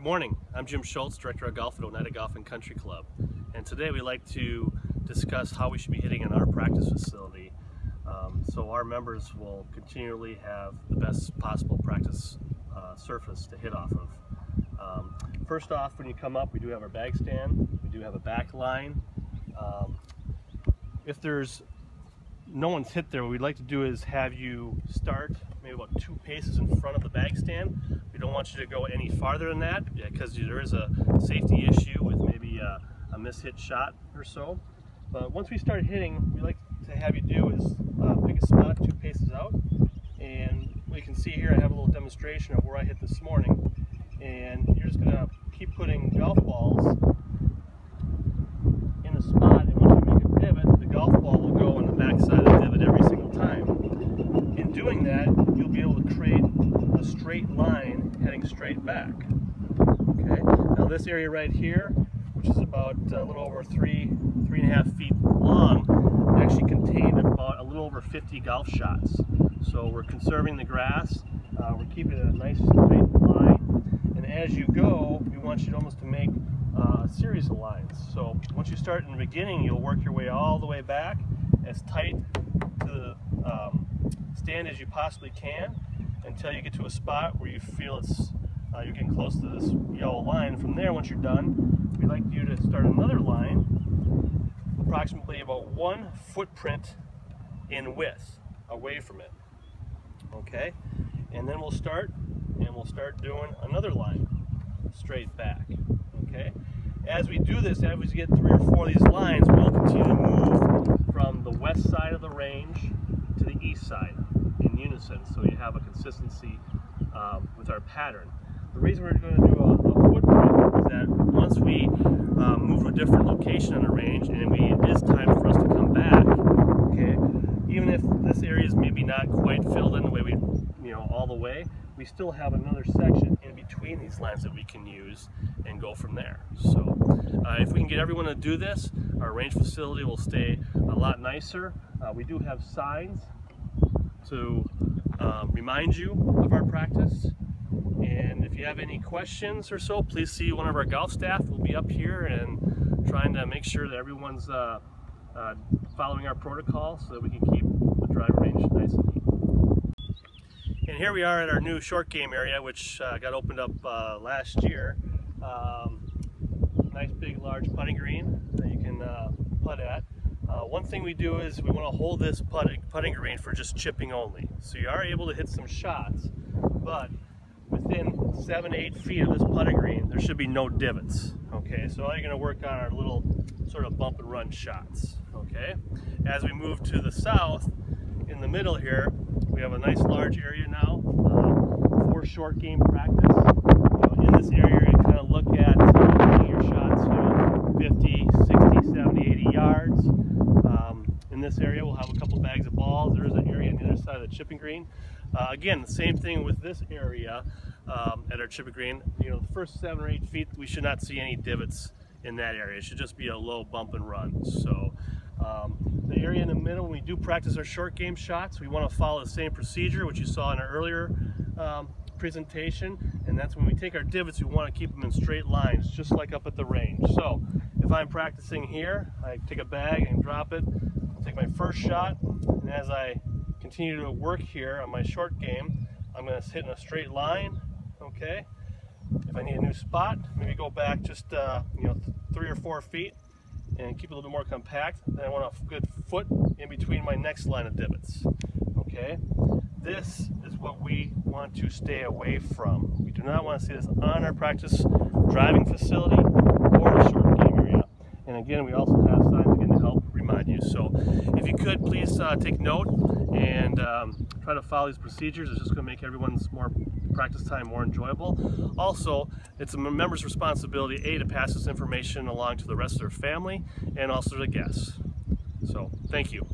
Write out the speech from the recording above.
Good morning, I'm Jim Schultz, Director of Golf at Oneida Golf and Country Club, and today we'd like to discuss how we should be hitting in our practice facility so our members will continually have the best possible practice surface to hit off of. First off, when you come up, we do have our bag stand, we do have a back line. If there's no one's hit there, what we'd like to do is have you start maybe about 2 paces in front of the bag stand. We don't want you to go any farther than that because there is a safety issue with maybe a mishit shot or so. But once we start hitting, we like to have you do is pick a spot 2 paces out, and what you can see here, I have a little demonstration of where I hit this morning, and you're just going to keep putting golf balls in a spot, and once you make a divot, the golf ball will go on the back side of the divot every single time. In doing that, you'll be able to create a straight line heading straight back. Okay. Now this area right here, which is about a little over 3.5 feet long, actually contained about a little over 50 golf shots. So we're conserving the grass, we're keeping it a nice straight line, and as you go, we want you almost to make a series of lines. So once you start in the beginning, you'll work your way all the way back as tight to the stand as you possibly can until you get to a spot where you feel it's you're getting close to this yellow line. From there, once you're done, we'd like you to start another line approximately about 1 footprint in width away from it. Okay, and then we'll start doing another line straight back. Okay, as we do this, as we get 3 or 4 of these lines, we'll continue to move from the west side of the range to the east side in unison, so you have a consistency with our pattern. The reason we're going to do a footprint is that once we move to a different location on the range, and it is time for us to come back, okay, even if this area is maybe not quite filled in the way all the way, we still have another section in between these lines that we can use and go from there. So if we can get everyone to do this, our range facility will stay a lot nicer. We do have signs to remind you of our practice, and if you have any questions or so, please see one of our golf staff. We'll be up here and trying to make sure that everyone's following our protocol so that we can keep the driving range nice and neat. And here we are at our new short game area, which got opened up last year. Nice big large putting green that you can putt at. One thing we do is we want to hold this putting green for just chipping only. So you are able to hit some shots, but within 7 to 8 feet of this putting green, there should be no divots. Okay, so all you're going to work on are little sort of bump and run shots. Okay, as we move to the south, in the middle here, we have a nice large area now for short game practice. In this area, you kind of look at your shots, 50, 60, 70, 80 yards. In this area, we'll have a couple bags of balls. There is an area on the other side of the chipping green. Again, the same thing with this area at our chipping green. The first 7 or 8 feet, we should not see any divots in that area. It should just be a low bump and run. So the area in the middle, when we do practice our short game shots, we want to follow the same procedure, which you saw in our earlier presentation, and that's when we take our divots, we want to keep them in straight lines, just like up at the range. So if I'm practicing here, I take a bag and drop it, take my first shot, and as I continue to work here on my short game, I'm going to hit in a straight line. Okay, if I need a new spot, maybe go back just 3 or 4 feet and keep it a little bit more compact. Then I want a good foot in between my next line of divots. Okay, this is what we want to stay away from. We do not want to see this on our practice driving facility or the short game area. And again, we also have signs again to help remind you. So if you could, please take note and try to follow these procedures. It's just going to make everyone's practice time more enjoyable. Also, it's a member's responsibility, to pass this information along to the rest of their family and also to the guests. So thank you.